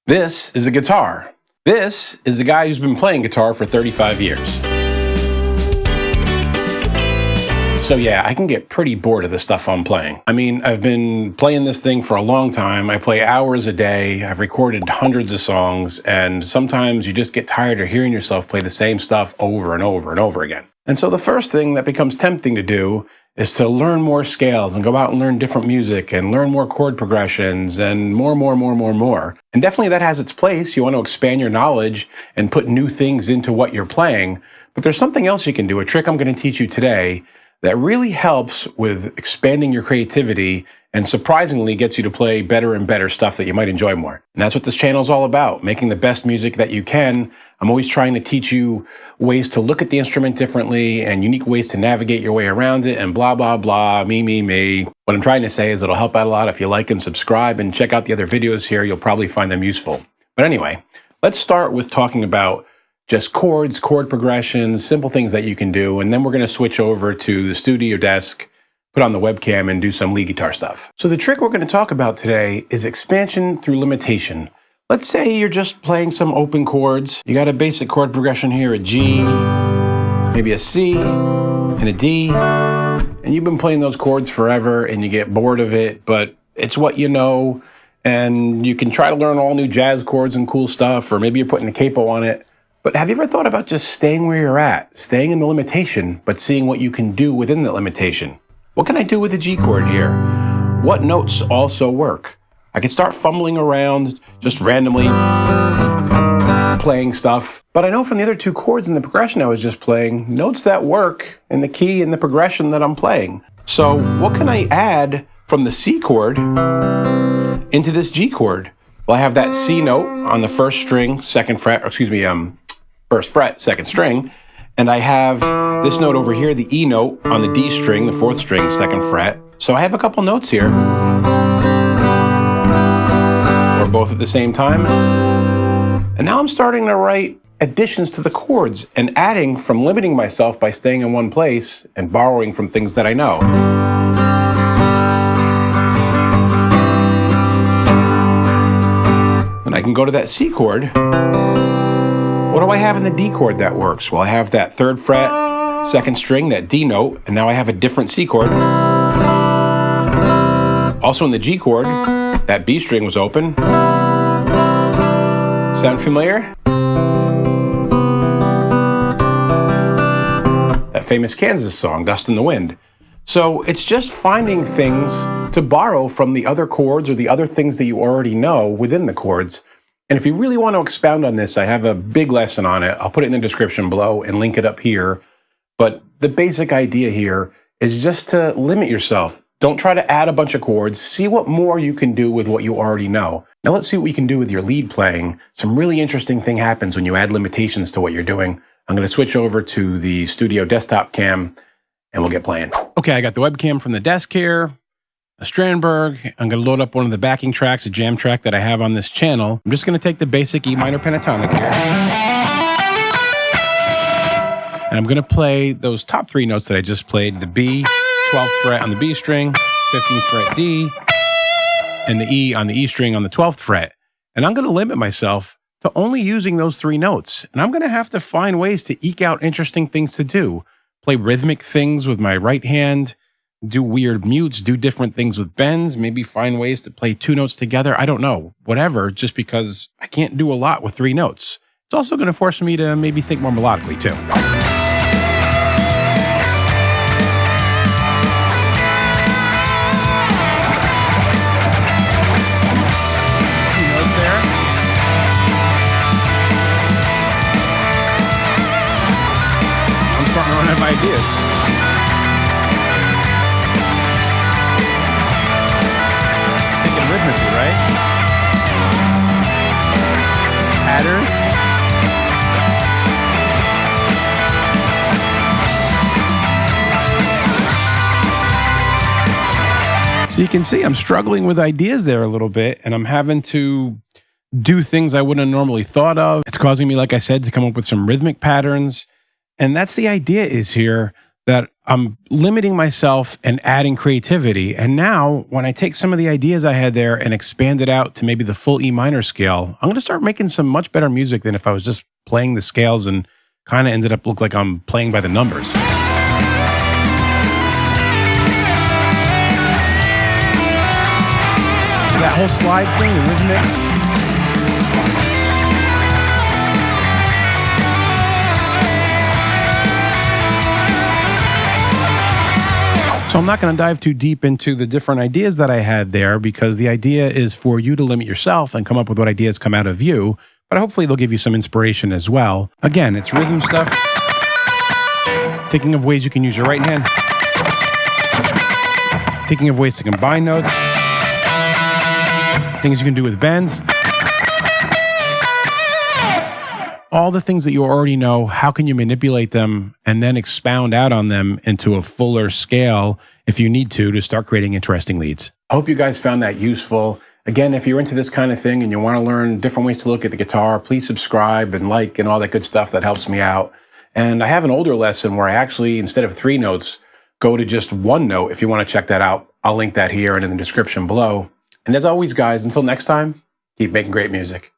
This is a guitar. This is the guy who's been playing guitar for 35 years. So yeah, I can get pretty bored of the stuff I'm playing. I mean, I've been playing this thing for a long time. I play hours a day. I've recorded hundreds of songs, and sometimes you just get tired of hearing yourself play the same stuff over and over and over again. And so the first thing that becomes tempting to do is to learn more scales and go out and learn different music and learn more chord progressions and more. And definitely that has its place. You want to expand your knowledge and put new things into what you're playing. But there's something else you can do, a trick I'm going to teach you today that really helps with expanding your creativity and surprisingly gets you to play better and better stuff that you might enjoy more. And that's what this channel is all about, making the best music that you can. I'm always trying to teach you ways to look at the instrument differently and unique ways to navigate your way around it and blah, blah, blah, me. What I'm trying to say is it'll help out a lot if you like and subscribe and check out the other videos here. You'll probably find them useful. But anyway, let's start with talking about just chords, chord progressions, simple things that you can do. And then we're going to switch over to the studio desk, put on the webcam and do some lead guitar stuff. So the trick we're going to talk about today is expansion through limitation. Let's say you're just playing some open chords. You got a basic chord progression here, a G, maybe a C, and a D. And you've been playing those chords forever and you get bored of it, but it's what you know. And you can try to learn all new jazz chords and cool stuff, or maybe you're putting a capo on it. But have you ever thought about just staying where you're at, staying in the limitation, but seeing what you can do within that limitation? What can I do with the G chord here? What notes also work? I can start fumbling around, just randomly playing stuff. But I know from the other two chords in the progression I was just playing, notes that work in the key and the progression that I'm playing. So what can I add from the C chord into this G chord? Well, I have that C note on the first string, first fret, second string. And I have this note over here, the E note on the D string, the fourth string, second fret. So I have a couple notes here, or both at the same time. And now I'm starting to write additions to the chords and adding from limiting myself by staying in one place and borrowing from things that I know. Then I can go to that C chord. What do I have in the D chord that works? Well, I have that third fret, second string, that D note, and now I have a different C chord. Also in the G chord, that B string was open. Sound familiar? That famous Kansas song, Dust in the Wind. So it's just finding things to borrow from the other chords or the other things that you already know within the chords. And if you really want to expound on this, I have a big lesson on it. I'll put it in the description below and link it up here. But the basic idea here is just to limit yourself. Don't try to add a bunch of chords. See what more you can do with what you already know. Now let's see what you can do with your lead playing. Some really interesting thing happens when you add limitations to what you're doing. I'm going to switch over to the studio desktop cam and we'll get playing. Okay, I got the webcam from the desk here. A Strandberg. I'm going to load up one of the backing tracks, a jam track that I have on this channel. I'm just going to take the basic E minor pentatonic here. And I'm going to play those top three notes that I just played. The B, 12th fret on the B string, 15th fret D, and the E on the E string on the 12th fret. And I'm going to limit myself to only using those three notes. And I'm going to have to find ways to eke out interesting things to do. Play rhythmic things with my right hand, do weird mutes, do different things with bends, maybe find ways to play two notes together. I don't know, whatever, just because I can't do a lot with three notes. It's also going to force me to maybe think more melodically too. Two notes there. I'm starting to run out of ideas. Rhythmically, right? Patterns. So you can see I'm struggling with ideas there a little bit, and I'm having to do things I wouldn't have normally thought of. It's causing me, like I said, to come up with some rhythmic patterns. And that's the idea is here, that I'm limiting myself and adding creativity. And now, when I take some of the ideas I had there and expand it out to maybe the full E minor scale, I'm going to start making some much better music than if I was just playing the scales and kind of ended up look like I'm playing by the numbers. That whole slide thing, the rhythmic. So I'm not going to dive too deep into the different ideas that I had there, because the idea is for you to limit yourself and come up with what ideas come out of you, but hopefully they'll give you some inspiration as well. Again, it's rhythm stuff, thinking of ways you can use your right hand, thinking of ways to combine notes, things you can do with bends, all the things that you already know. How can you manipulate them and then expound out on them into a fuller scale if you need to start creating interesting leads? I hope you guys found that useful. Again, if you're into this kind of thing and you want to learn different ways to look at the guitar, please subscribe and like and all that good stuff. That helps me out. And I have an older lesson where I actually, instead of 3 notes, go to just 1 note. If you want to check that out, I'll link that here and in the description below. And as always, guys, until next time, keep making great music.